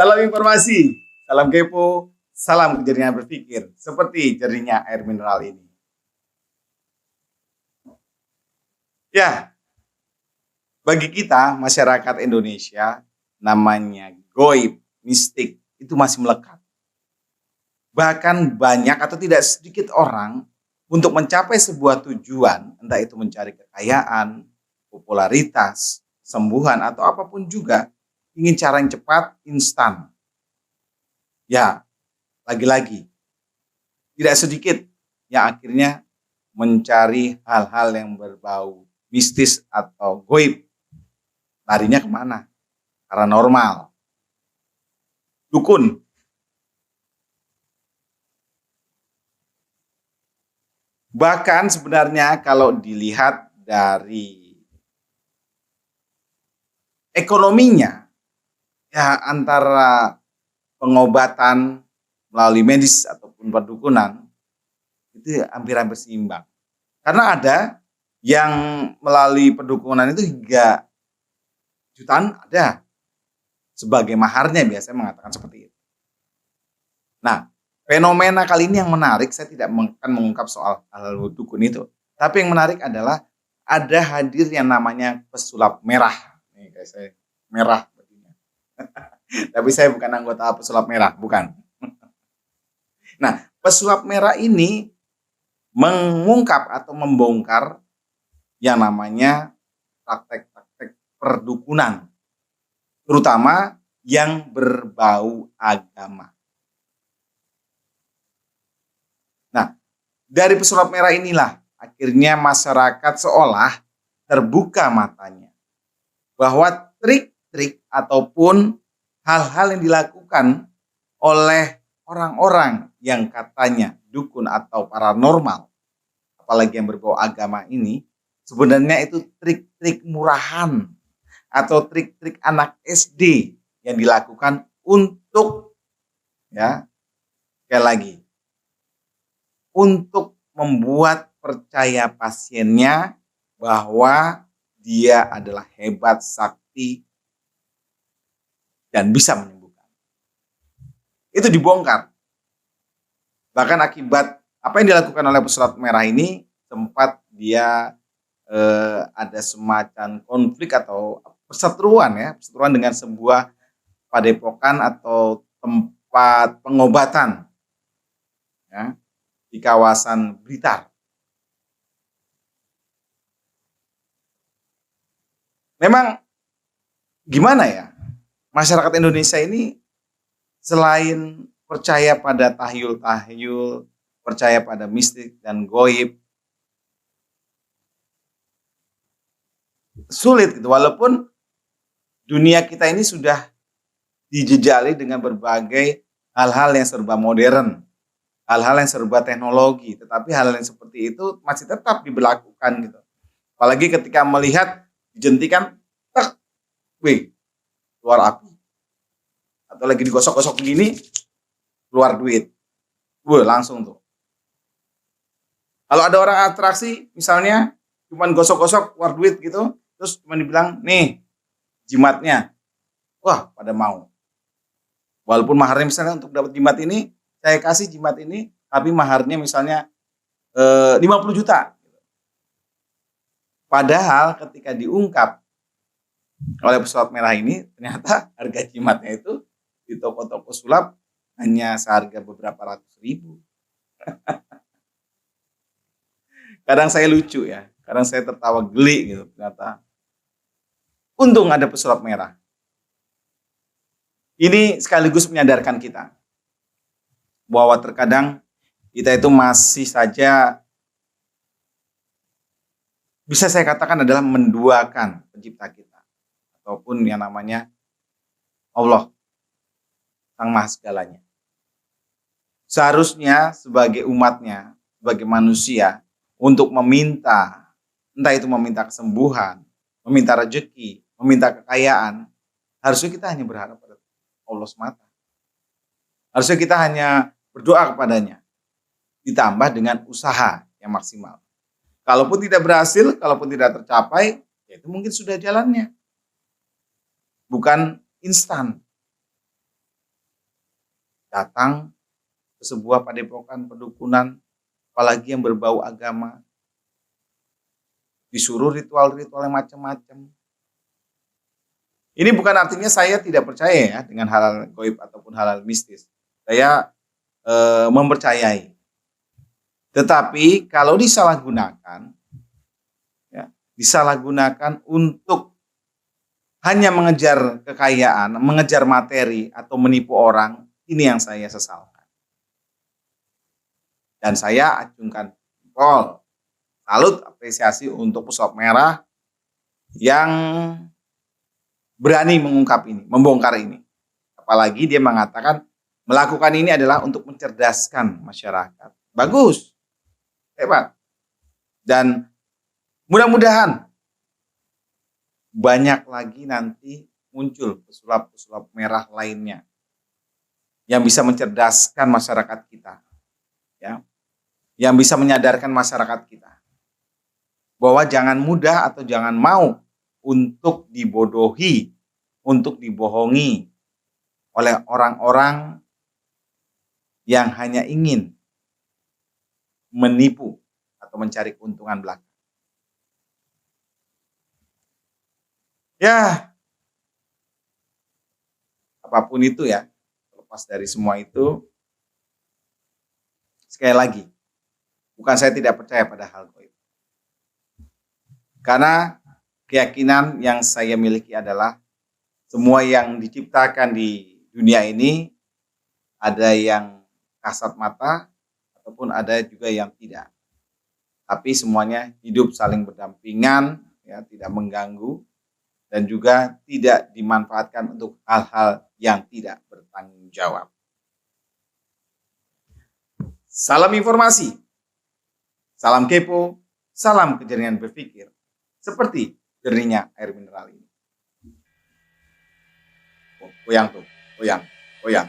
Salam informasi, salam kepo, salam kejernihan berpikir, seperti jernihnya air mineral ini. Ya, bagi kita masyarakat Indonesia, namanya goib, mistik, itu masih melekat. Bahkan banyak atau tidak sedikit orang untuk mencapai sebuah tujuan, entah itu mencari kekayaan, popularitas, kesembuhan, atau apapun juga, ingin cara yang cepat, instan. Ya, lagi-lagi, tidak sedikit yang akhirnya mencari hal-hal yang berbau mistis atau goib. Larinya kemana? Paranormal, dukun. Bahkan sebenarnya kalau dilihat dari ekonominya, ya antara pengobatan melalui medis ataupun perdukunan, itu hampir-hampir seimbang. Karena ada yang melalui perdukunan itu hingga jutaan ada. Sebagai maharnya biasanya mengatakan seperti itu. Nah, fenomena kali ini yang menarik, saya tidak akan mengungkap soal hal dukun itu. Tapi yang menarik adalah ada hadir yang namanya pesulap merah. Nih kayak saya merah bajunya. Tapi saya bukan anggota pesulap merah, bukan. Nah, pesulap merah ini mengungkap atau membongkar yang namanya praktek-praktek perdukunan, terutama yang berbau agama. Nah, dari pesulap merah inilah akhirnya masyarakat seolah terbuka matanya bahwa trik-trik ataupun hal-hal yang dilakukan oleh orang-orang yang katanya dukun atau paranormal, apalagi yang berbau agama ini, sebenarnya itu trik-trik murahan atau trik-trik anak SD yang dilakukan untuk, ya, sekali lagi, untuk membuat percaya pasiennya bahwa dia adalah hebat, sakti, dan bisa menyembuhkan. Itu dibongkar. Bahkan akibat apa yang dilakukan oleh pesulap merah ini, sempat dia ada semacam konflik atau perseteruan dengan sebuah padepokan atau tempat pengobatan, ya, di kawasan Blitar. Memang gimana ya, masyarakat Indonesia ini selain percaya pada tahyul-tahyul, percaya pada mistik dan goib, sulit gitu, walaupun dunia kita ini sudah dijejali dengan berbagai hal-hal yang serba modern, hal-hal yang serba teknologi, tetapi hal yang seperti itu masih tetap diberlakukan gitu. Apalagi ketika melihat dijentikan, tak, wih, keluar api. Atau lagi digosok-gosok begini, keluar duit. Wih, langsung tuh. Kalau ada orang atraksi, misalnya cuman gosok-gosok keluar duit gitu, terus cuma dibilang, nih, jimatnya. Wah, pada mau. Walaupun maharnya misalnya untuk dapat jimat ini, saya kasih jimat ini, tapi maharnya misalnya 50 juta. Padahal ketika diungkap oleh pesulap merah ini, ternyata harga jimatnya itu di toko-toko sulap hanya seharga beberapa ratus ribu. Kadang saya lucu ya, kadang saya tertawa geli gitu, ternyata. Untung ada pesulap merah. Ini sekaligus menyadarkan kita bahwa terkadang kita itu masih saja bisa saya katakan adalah menduakan pencipta kita ataupun yang namanya Allah, Sang Maha Segalanya. Seharusnya sebagai umatnya, sebagai manusia, untuk meminta, entah itu meminta kesembuhan, meminta rezeki, meminta kekayaan, harusnya kita hanya berharap pada Allah semata. Harusnya kita hanya berdoa kepadanya, ditambah dengan usaha yang maksimal. Kalaupun tidak berhasil, kalaupun tidak tercapai, ya itu mungkin sudah jalannya. Bukan instan. datang ke sebuah padepokan pedukunan, apalagi yang berbau agama, disuruh ritual-ritual yang macam-macam. Ini bukan artinya saya tidak percaya ya dengan hal-hal gaib ataupun hal-hal mistis. Saya mempercayai. Tetapi kalau disalahgunakan, ya, disalahgunakan untuk hanya mengejar kekayaan, mengejar materi atau menipu orang, ini yang saya sesalkan. Dan saya acungkan jempol, salut, apresiasi untuk Pesulap Merah yang berani mengungkap ini, membongkar ini. Apalagi dia mengatakan melakukan ini adalah untuk mencerdaskan masyarakat. Bagus, hebat. Dan mudah-mudahan banyak lagi nanti muncul pesulap-pesulap merah lainnya yang bisa mencerdaskan masyarakat kita, ya, yang bisa menyadarkan masyarakat kita bahwa jangan mudah atau jangan mau untuk dibodohi, untuk dibohongi oleh orang-orang yang hanya ingin menipu atau mencari keuntungan belaka. Ya, apapun itu ya, lepas dari semua itu, sekali lagi, bukan saya tidak percaya pada hal gaib. Karena keyakinan yang saya miliki adalah semua yang diciptakan di dunia ini ada yang kasat mata ataupun ada juga yang tidak. Tapi semuanya hidup saling berdampingan, ya, tidak mengganggu dan juga tidak dimanfaatkan untuk hal-hal yang tidak bertanggung jawab. Salam informasi, salam kepo, salam kejernihan berpikir. Seperti jernihnya air mineral ini. Goyang tuh, goyang.